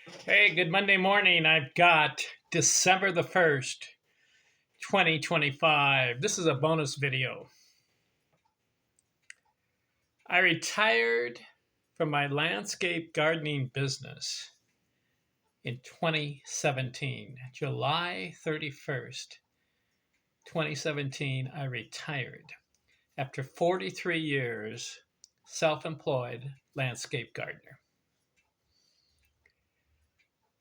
Hey, good Monday morning. I've got December the 1st, 2025. This is a bonus video. I retired from my landscape gardening business in 2017. July 31st, 2017, I retired after 43 years self-employed landscape gardener.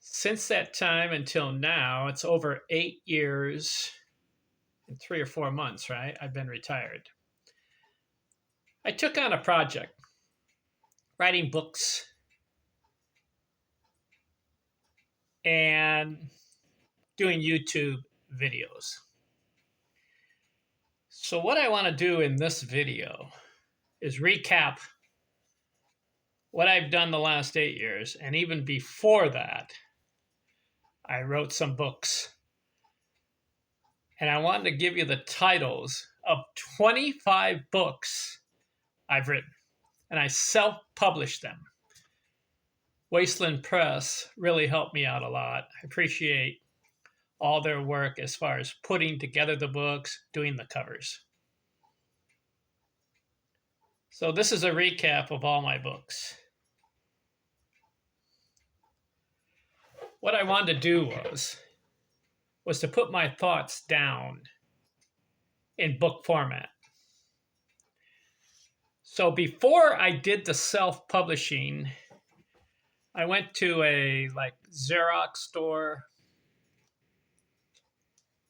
Since that time until now, it's over 8 years in 3 or 4 months, right? I've been retired. I took on a project, writing books and doing YouTube videos. So, what I want to do in this video is recap what I've done the last 8 years. And even before that, I wrote some books. And I wanted to give you the titles of 25 books I've written. And I self published them. Wasteland Press really helped me out a lot. I appreciate all their work as far as putting together the books, doing the covers. So this is a recap of all my books. What I wanted to do was to put my thoughts down in book format. So before I did the self-publishing, I went to a Xerox store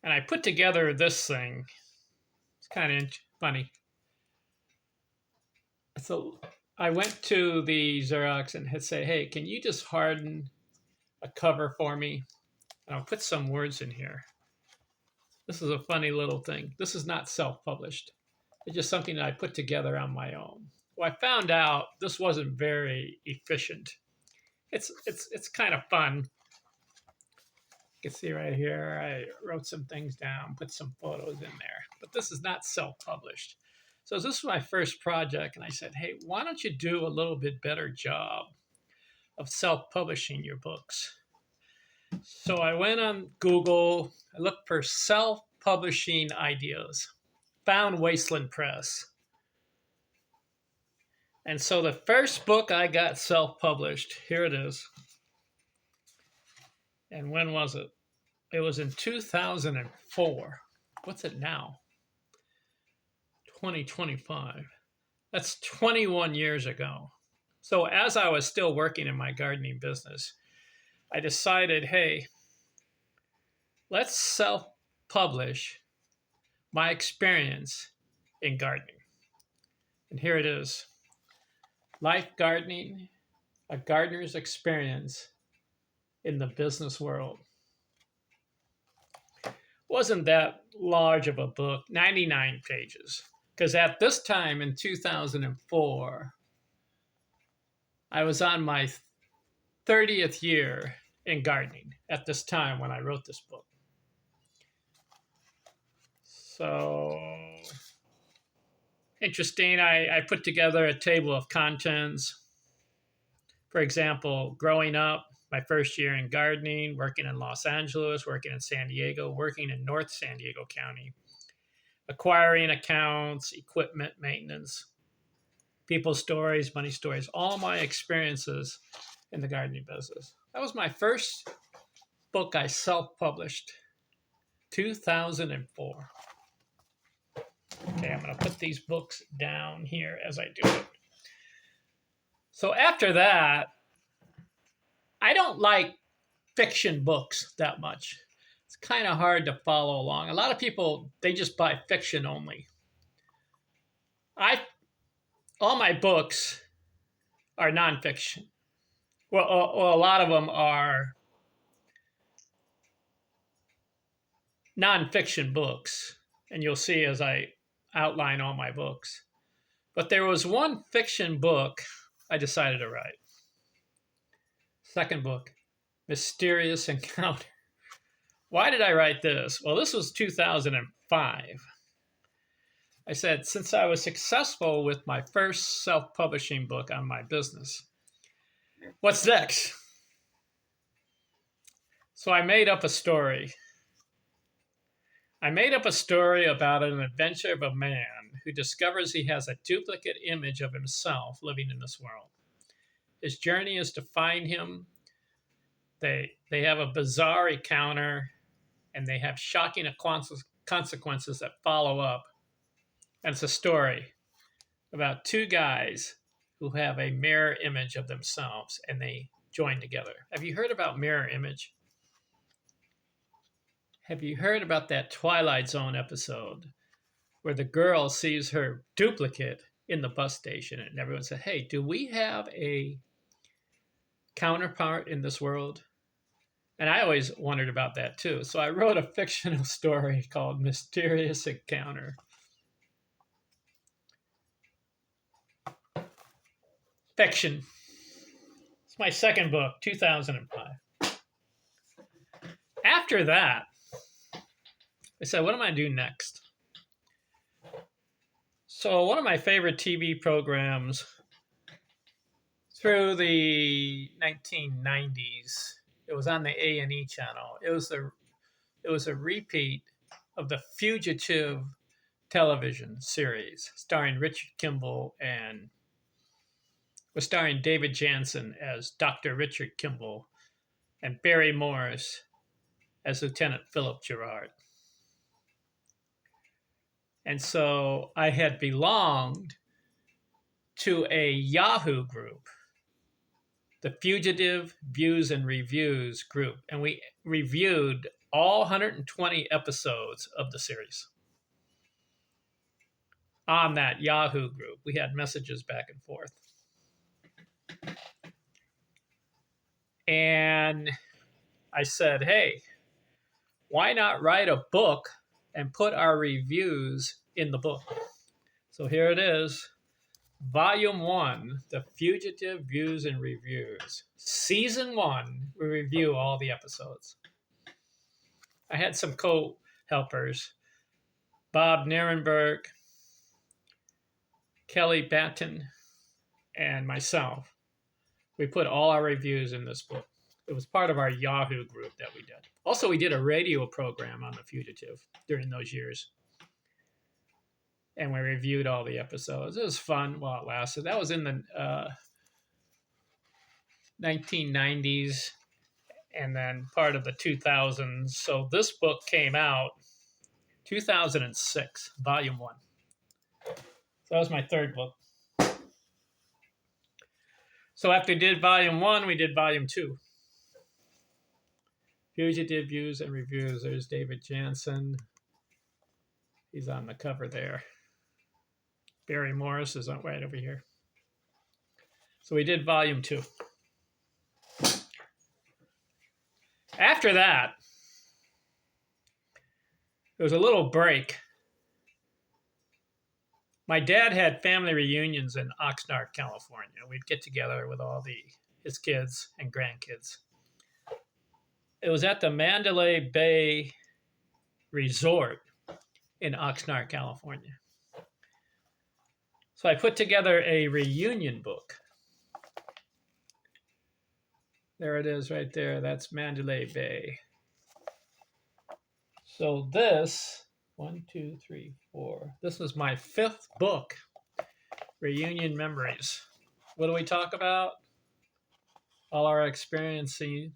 and I put together this thing. It's kind of funny. So I went to the Xerox and had say, hey, can you just harden a cover for me? And I'll put some words in here. This is a funny little thing. This is not self-published. It's just something that I put together on my own. Well, I found out this wasn't very efficient. It's kind of fun. You can see right here, I wrote some things down, put some photos in there, but this is not self-published. So this was my first project, and I said, hey, why don't you do a little bit better job of self-publishing your books? So I went on Google, I looked for self-publishing ideas, found Wasteland Press. And so the first book I got self-published, here it is. And when was it? It was in 2004. What's it now? 2025. That's 21 years ago. So as I was still working in my gardening business, I decided, hey, let's self-publish my experience in gardening. And here it is. Life Gardening, a Gardener's Experience in the Business World. Wasn't that large of a book, 99 pages. Because at this time in 2004, I was on my 30th year in gardening at this time when I wrote this book. So interesting, I put together a table of contents. For example, growing up, my first year in gardening, working in Los Angeles, working in San Diego, working in North San Diego County, acquiring accounts, equipment maintenance, people stories, money stories, all my experiences in the gardening business. That was my first book I self-published, 2004. Okay, I'm going to put these books down here as I do it. So after that, I don't like fiction books that much. It's kind of hard to follow along. A lot of people, they just buy fiction only. All my books are nonfiction. Well, a lot of them are nonfiction books, and you'll see as I outline all my books. But there was one fiction book I decided to write. Second book, Mysterious Encounter. Why did I write this? Well, this was 2005. I said, since I was successful with my first self-publishing book on my business, what's next? So I made up a story. I made up a story about an adventure of a man who discovers he has a duplicate image of himself living in this world. His journey is to find him. They have a bizarre encounter, and they have shocking consequences that follow up. And it's a story about two guys who have a mirror image of themselves, and they join together. Have you heard about mirror image? Have you heard about that Twilight Zone episode where the girl sees her duplicate in the bus station, and everyone said, "Hey, do we have a counterpart in this world?" And I always wondered about that too. So I wrote a fictional story called Mysterious Encounter. Fiction. It's my second book, 2005. After that, I said, what am I going to do next? So one of my favorite TV programs through the 1990s, it was on the A&E channel. It was a repeat of the Fugitive television series starring Richard Kimball and was starring David Jansen as Dr. Richard Kimball and Barry Morris as Lieutenant Philip Gerard. And so I had belonged to a Yahoo group, the Fugitive Views and Reviews group, and we reviewed all 120 episodes of the series. On that Yahoo group, we had messages back and forth. And I said, hey, why not write a book and put our reviews in the book? So here it is. Volume 1, The Fugitive Views and Reviews. Season 1, we review all the episodes. I had some co-helpers, Bob Nierenberg, Kelly Batten, and myself. We put all our reviews in this book. It was part of our Yahoo group that we did. Also, we did a radio program on The Fugitive during those years. And we reviewed all the episodes. It was fun while it lasted. That was in the 1990s and then part of the 2000s. So this book came out 2006, volume 1. So that was my third book. So after we did volume 1, we did volume 2. Fugitive Views and Reviews. There's David Jansen. He's on the cover there. Barry Morris is right over here. So we did volume 2. After that, there was a little break. My dad had family reunions in Oxnard, California. We'd get together with all his kids and grandkids. It was at the Mandalay Bay Resort in Oxnard, California. So I put together a reunion book. There it is right there. That's Mandalay Bay. So this, 1, 2, 3, 4. This was my 5th book, Reunion Memories. What do we talk about? All our experiences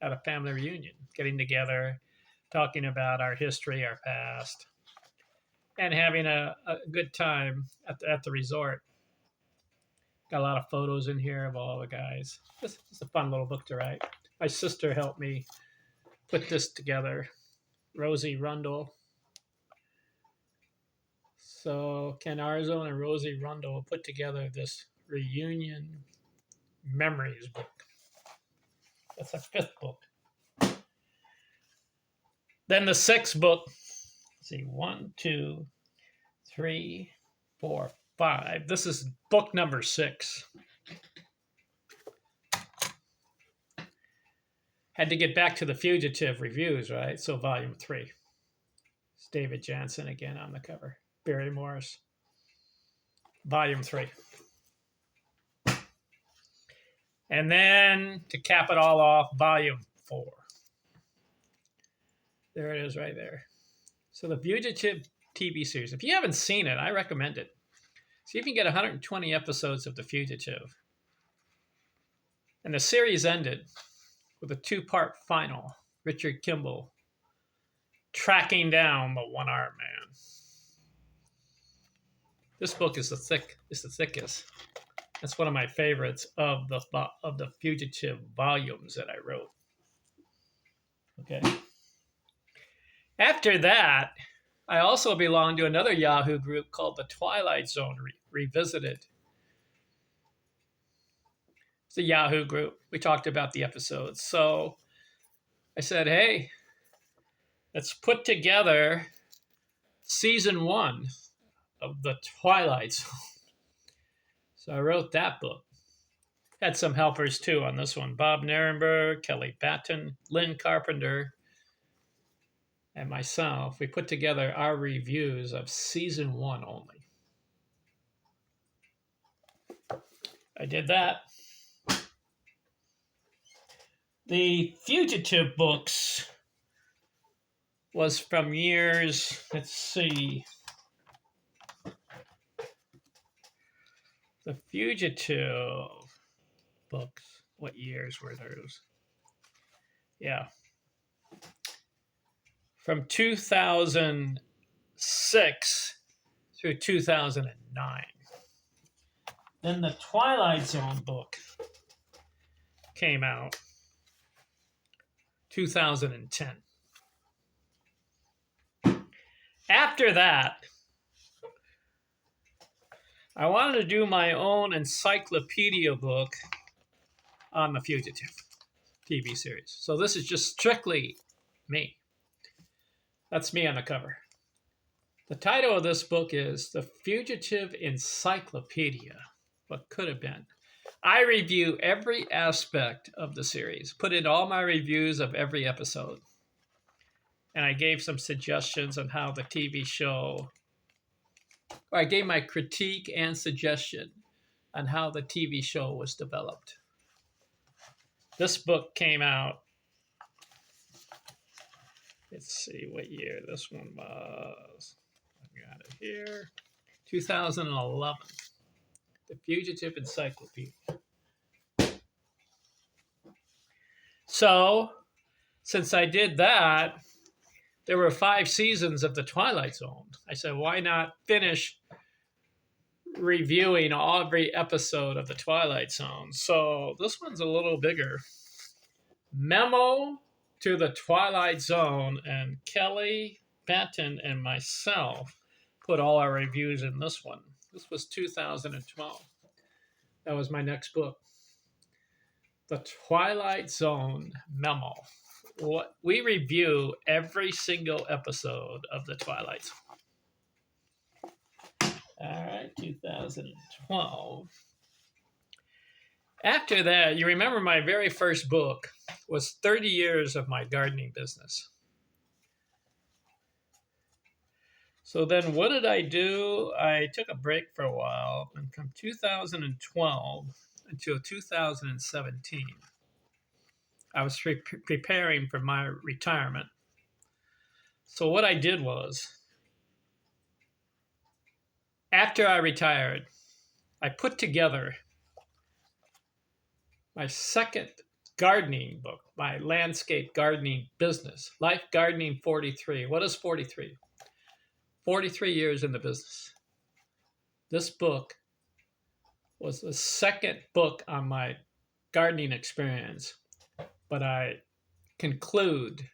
at a family reunion, getting together, talking about our history, our past, and having a good time at the resort. Got a lot of photos in here of all the guys. This is a fun little book to write. My sister helped me put this together, Rosie Rundle. So Ken Arzone and Rosie Rundle put together this Reunion Memories book. That's a 5th book. Then the 6th book. Let's see, 1, 2, 3, 4, 5. This is book number 6. Had to get back to the Fugitive Reviews, right? So volume 3. It's David Jansen again on the cover. Barry Morris. Volume 3. And then to cap it all off, volume 4. There it is right there. So The Fugitive TV series. If you haven't seen it, I recommend it. See if you can get 120 episodes of The Fugitive. And the series ended with a 2-part final. Richard Kimball tracking down the one-armed man. This book is the thickest. That's one of my favorites of the Fugitive volumes that I wrote. Okay. After that, I also belonged to another Yahoo group called the Twilight Zone Revisited. It's a Yahoo group. We talked about the episodes. So I said, hey, let's put together season 1 of the Twilight Zone. So I wrote that book. Had some helpers too on this one. Bob Nirenberg, Kelly Batten, Lynn Carpenter, and myself. We put together our reviews of season 1 only. I did that. The Fugitive books was from years, let's see. The Fugitive books, what years were those? Yeah. From 2006 through 2009. Then the Twilight Zone book came out 2010. After that, I wanted to do my own encyclopedia book on the Fugitive TV series. So this is just strictly me. That's me on the cover. The title of this book is The Fugitive Encyclopedia, What Could Have Been. I review every aspect of the series, put in all my reviews of every episode. And I gave some suggestions on how the TV show, or I gave my critique and suggestion on how the TV show was developed. This book came out, let's see what year this one was. I got it here, 2011. The Fugitive Encyclopedia. So, since I did that, there were 5 seasons of The Twilight Zone. I said, why not finish reviewing every episode of The Twilight Zone? So this one's a little bigger. Memo to The Twilight Zone, and Kelly Batten and myself put all our reviews in this one. This was 2012. That was my next book. The Twilight Zone Memo. We review every single episode of The Twilight Zone. All right, 2012. After that, you remember my very first book was 30 years of my gardening business. So then what did I do? I took a break for a while, and from 2012 until 2017, I was preparing for my retirement. So what I did was, after I retired, I put together my second gardening book, my landscape gardening business, Life Gardening 43. What is 43? 43 years in the business. This book was the second book on my gardening experience, but I conclude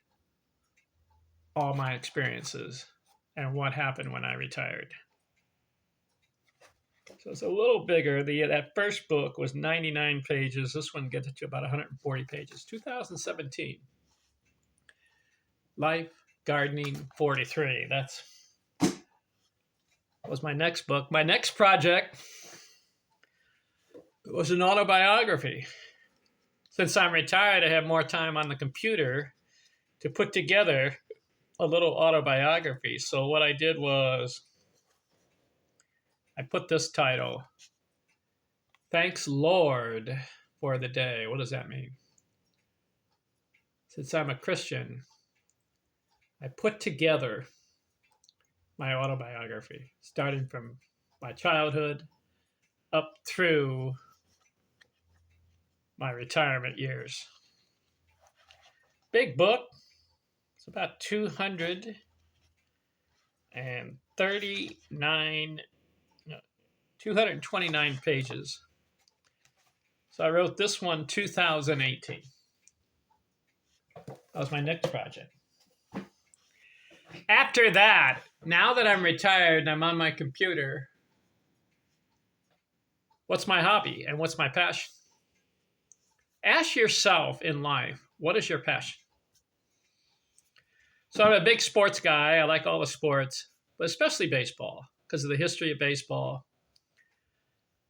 all my experiences and what happened when I retired. So it's a little bigger. That first book was 99 pages. This one gets to about 140 pages. 2017. Life Gardening 43. That was my next book. My next project was an autobiography. Since I'm retired, I have more time on the computer to put together a little autobiography. So what I did was I put this title, Thanks Lord for the Day. What does that mean? since I'm a Christian, I put together my autobiography, starting from my childhood up through my retirement years. Big book. It's about 229 pages. So I wrote this one 2018. That was my next project. After that, now that I'm retired and I'm on my computer, what's my hobby and what's my passion? Ask yourself in life, what is your passion? So I'm a big sports guy. I like all the sports, but especially baseball because of the history of baseball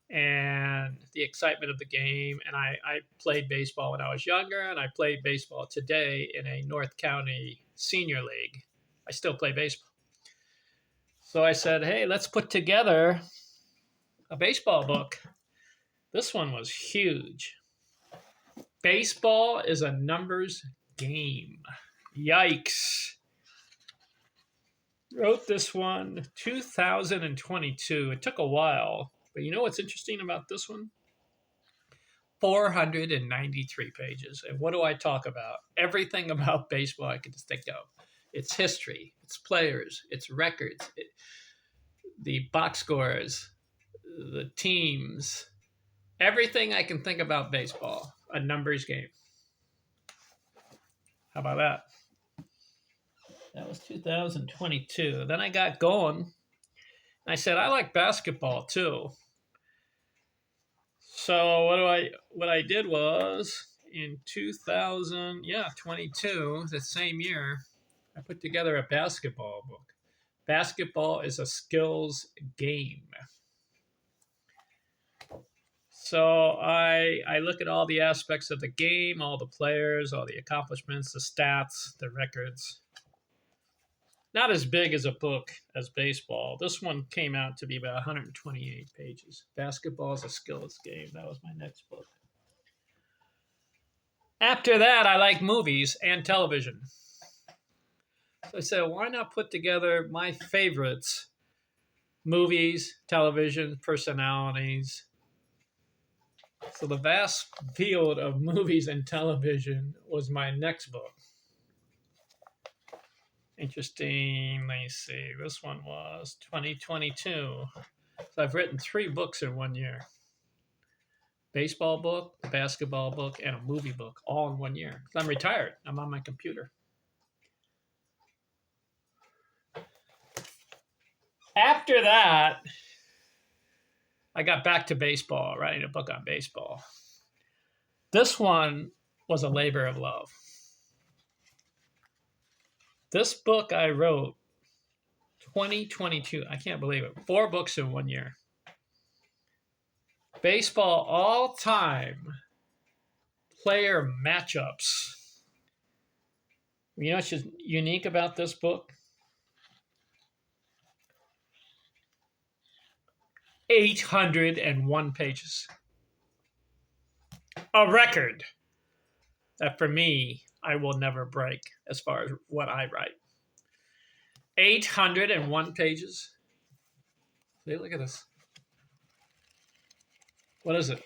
and the excitement of the game. And I played baseball when I was younger, and I played baseball today in a North County senior league. I still play baseball. So I said, hey, let's put together a baseball book. This one was huge. Baseball is a numbers game. Yikes. Wrote this one 2022. It took a while, but you know what's interesting about this one? 493 pages. And what do I talk about? Everything about baseball I can just think of. Its history, its players, its records, the box scores, the teams, everything I can think about baseball. A numbers game. How about that? That was 2022. Then I got going. I said, I like basketball too. So what I did was in 2022, the same year, I put together a basketball book. Basketball is a skills game. So I look at all the aspects of the game, all the players, all the accomplishments, the stats, the records. Not as big as a book as baseball. This one came out to be about 128 pages. Basketball is a skills game. That was my next book. After that, I like movies and television. So I said, why not put together my favorites? Movies, television, personalities. So the vast field of movies and television was my next book. Interesting. Let me see. This one was 2022. So I've written 3 books in 1 year. Baseball book, basketball book, and a movie book, all in 1 year. I'm retired. I'm on my computer. After that, I got back to baseball, writing a book on baseball. This one was a labor of love. This book I wrote 2022. I can't believe it. 4 books in 1 year. Baseball all-time player matchups. You know what's unique about this book? 801 pages. A record that for me, I will never break as far as what I write. 801 pages. See, look at this. What is it?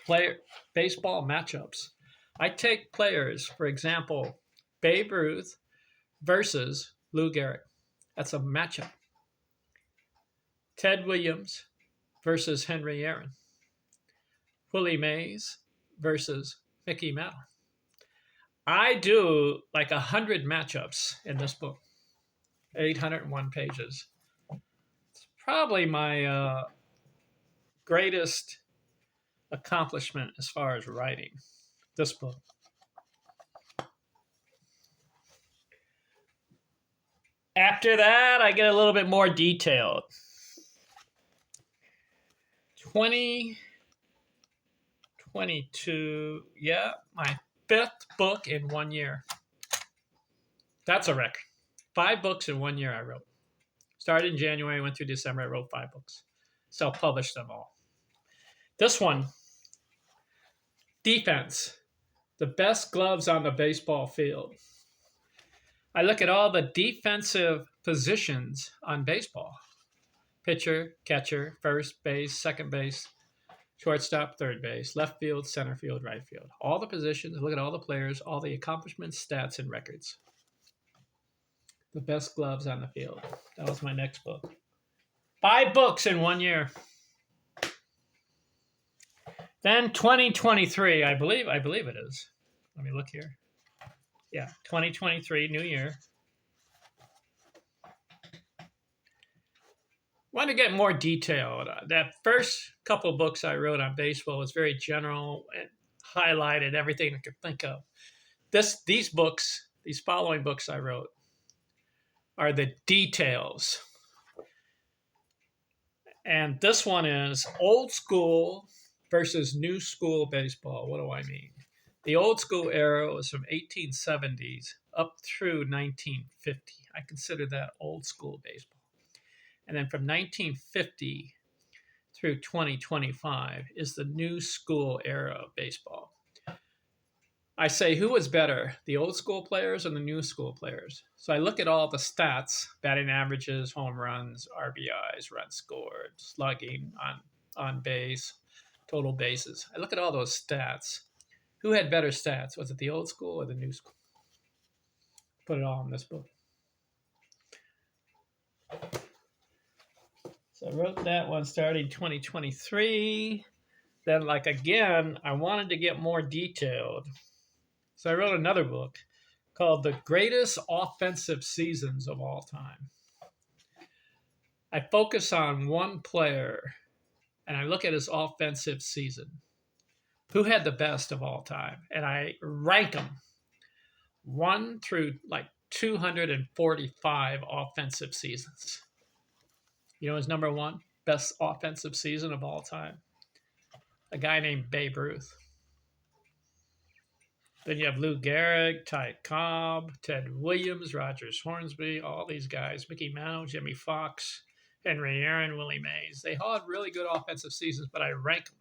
Baseball matchups. I take players, for example, Babe Ruth versus Lou Gehrig. That's a matchup. Ted Williams versus Henry Aaron. Willie Mays versus Mickey Mantle. I do like 100 matchups in this book. 801 pages. It's probably my greatest accomplishment as far as writing this book. After that, I get a little bit more detailed. 2022, yeah, my 5th book in 1 year. That's a record. 5 books in 1 year I wrote. Started in January, went through December, I wrote 5 books. Self-published them all. This one, defense. The best gloves on the baseball field. I look at all the defensive positions on baseball: pitcher, catcher, first base, second base, shortstop, third base, left field, center field, right field. All the positions, look at all the players, all the accomplishments, stats, and records. The best gloves on the field. That was my next book. 5 books in 1 year. Then 2023, I believe it is. Let me look here. Yeah, 2023, new year. Want to get more detailed. That first couple of books I wrote on baseball was very general and highlighted everything I could think of. These following books I wrote, are the details. And this one is old school versus new school baseball. What do I mean? The old school era was from 1870s up through 1950. I consider that old school baseball. And then from 1950 through 2025 is the new school era of baseball. I say, who was better, the old school players or the new school players? So I look at all the stats: batting averages, home runs, RBIs, runs scored, slugging, on base, total bases. I look at all those stats. Who had better stats? Was it the old school or the new school? Put it all in this book. So I wrote that one starting 2023. Then, again, I wanted to get more detailed. So I wrote another book called The Greatest Offensive Seasons of All Time. I focus on one player, and I look at his offensive season. Who had the best of all time? And I rank them 1 through 245 offensive seasons. You know his number one best offensive season of all time? A guy named Babe Ruth. Then you have Lou Gehrig, Ty Cobb, Ted Williams, Rogers Hornsby, all these guys, Mickey Mantle, Jimmy Fox, Henry Aaron, Willie Mays. They all had really good offensive seasons, but I rank them.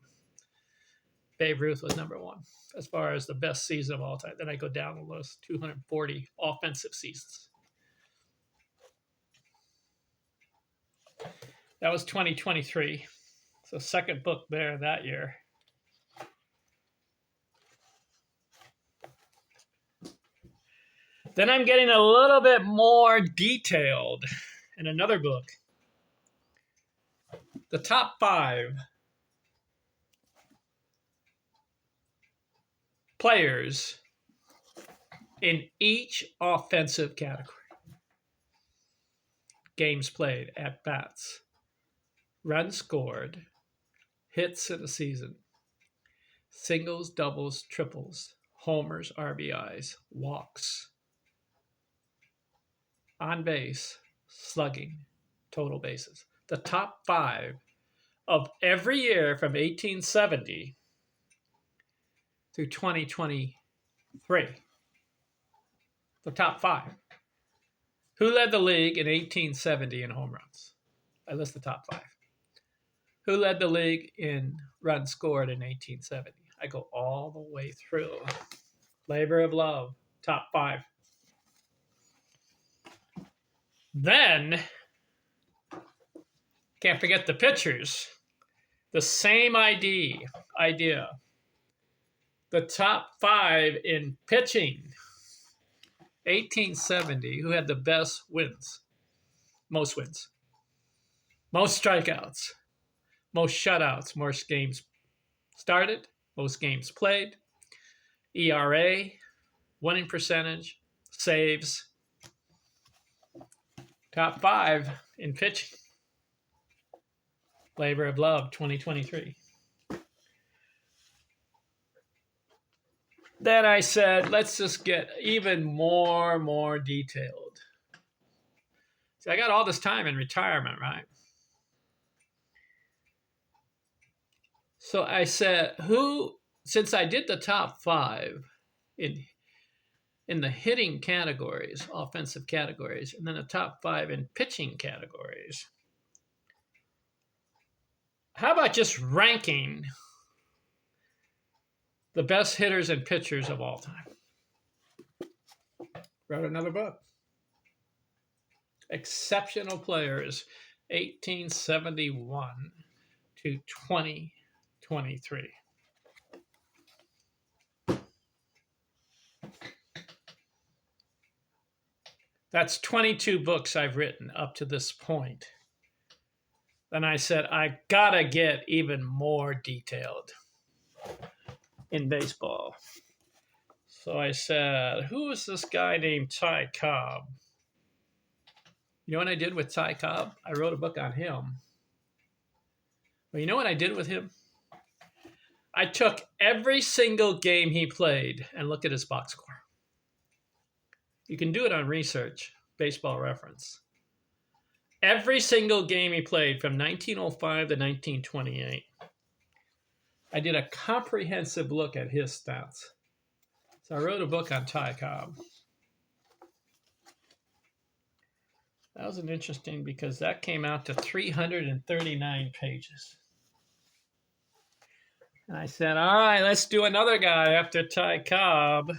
Babe Ruth was number one as far as the best season of all time. Then I go down the list, 240 offensive seasons. That was 2023. So second book there that year. Then I'm getting a little bit more detailed in another book. The top 5 players in each offensive category. Games played, at bats, runs scored, hits in a season, singles, doubles, triples, homers, RBIs, walks, on base, slugging, total bases. The top 5 of every year from 1870 through 2023. The top 5. Who led the league in 1870 in home runs? I list the top 5. Who led the league in runs scored in 1870? I go all the way through. Labor of love, top 5. Then, can't forget the pitchers. The same idea. The top 5 in pitching. 1870, who had the best wins? Most wins. Most strikeouts. Most shutouts. Most games started. Most games played. ERA. Winning percentage. Saves. Top 5 in pitching. Labor of love, 2023. Then I said, let's just get even more detailed. See, I got all this time in retirement, right? So I said, since I did the top 5 in the hitting categories, offensive categories, and then the top 5 in pitching categories, how about just ranking the best hitters and pitchers of all time? Wrote another book. exceptional players, 1871 to 2023. That's 22 books I've written up to this point. Then I said, I gotta get even more detailed in baseball. So I said, who is this guy named Ty Cobb? You know what I did with Ty Cobb? I wrote a book on him. Well, you know what I did with him? I took every single game he played and looked at his box score. You can do it on research, Baseball Reference. Every single game he played from 1905 to 1928. I did a comprehensive look at his stats. So I wrote a book on Ty Cobb. That was an interesting because that came out to 339 pages. And I said, all right, let's do another guy after Ty Cobb.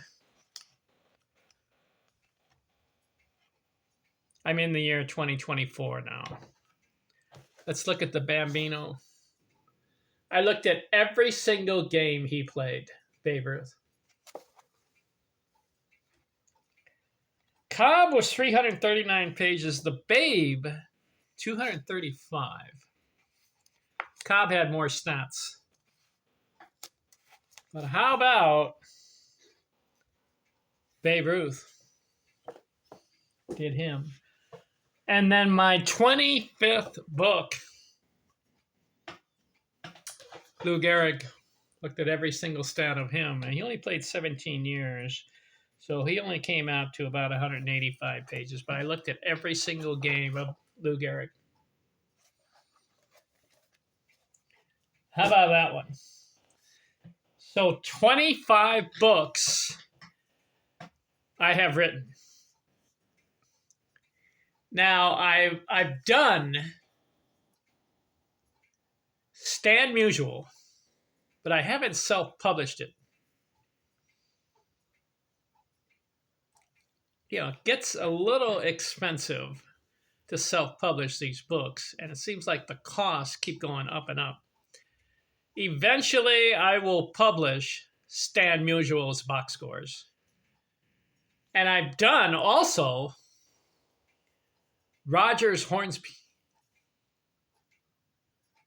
I'm in the year 2024 now. Let's look at the Bambino. I looked at every single game he played, Babe Ruth. Cobb was 339 pages. The Babe, 235. Cobb had more stats. But how about Babe Ruth? Did him. And then my 25th book, Lou Gehrig, looked at every single stat of him. And he only played 17 years. So he only came out to about 185 pages. But I looked at every single game of Lou Gehrig. How about that one? So 25 books I have written. Now, I've done Stan Musial, but I haven't self-published it. You know, it gets a little expensive to self-publish these books, and it seems like the costs keep going up and up. Eventually, I will publish Stan Musial's box scores. And I've done also Rogers Hornsby.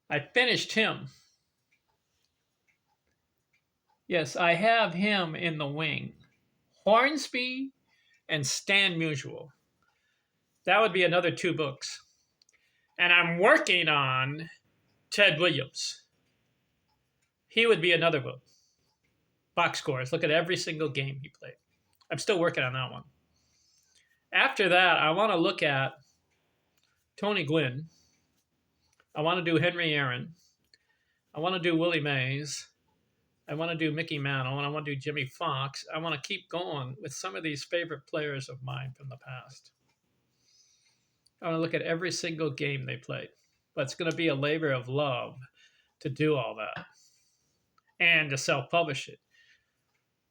I finished him. Yes, I have him in the wing. Hornsby and Stan Musial. That would be another 2 books. And I'm working on Ted Williams. He would be another book. Box scores. Look at every single game he played. I'm still working on that one. After that, I want to look at Tony Gwynn. I want to do Henry Aaron. I want to do Willie Mays. I want to do Mickey Mantle, and I want to do Jimmy Fox. I want to keep going with some of these favorite players of mine from the past. I want to look at every single game they played. But it's going to be a labor of love to do all that and to self-publish it.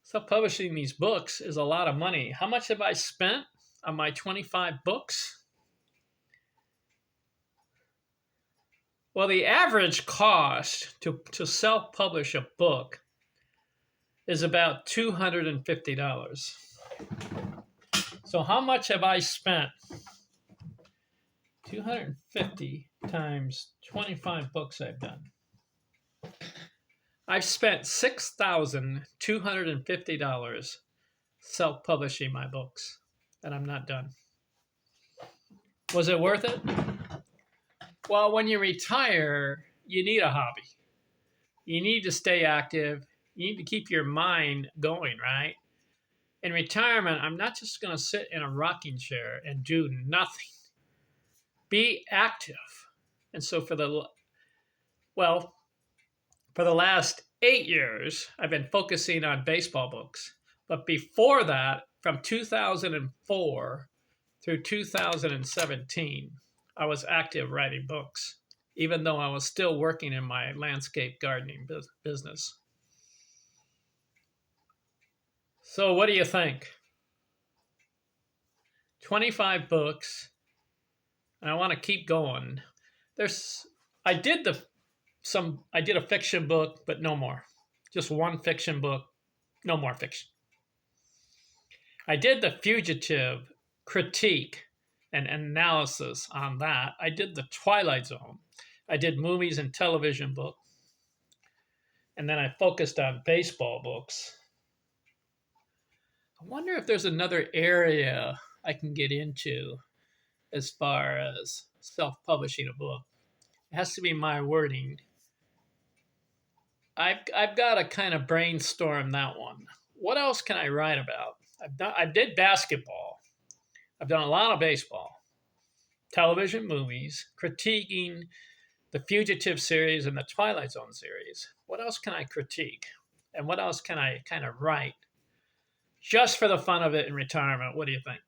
Self-publishing these books is a lot of money. How much have I spent on my 25 books? Well, the average cost to self-publish a book is about $250. So how much have I spent? 250 times 25 books I've done. I've spent $6,250 self-publishing my books, and I'm not done. Was it worth it? Well, when you retire, you need a hobby. You need to stay active. You need to keep your mind going, right? In retirement, I'm not just going to sit in a rocking chair and do nothing. Be active. And so for the last 8 years, I've been focusing on baseball books. But before that, from 2004 through 2017, I was active writing books, even though I was still working in my landscape gardening business. So what do you think? 25 books, and I want to keep going. I did I did a fiction book, but no more. Just one fiction book, no more fiction. I did The Fugitive critique and analysis on that. I did The Twilight Zone. I did movies and television book. And then I focused on baseball books. I wonder if there's another area I can get into as far as self-publishing a book. It has to be my wording. I've got to kind of brainstorm that one. What else can I write about? I did basketball. I've done a lot of baseball, television, movies, critiquing the Fugitive series and the Twilight Zone series. What else can I critique? And what else can I kind of write just for the fun of it in retirement? What do you think?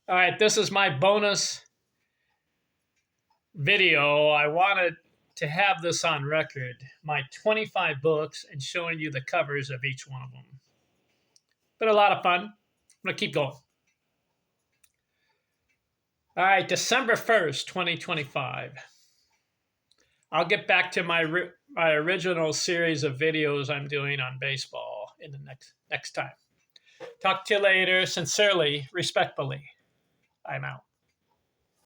All right, this is my bonus video. I wanted to have this on record, my 25 books, and showing you the covers of each one of them. Been a lot of fun. I'm going to keep going. All right, December 1st, 2025. I'll get back to my original series of videos I'm doing on baseball in the next time. Talk to you later. Sincerely, respectfully, I'm out.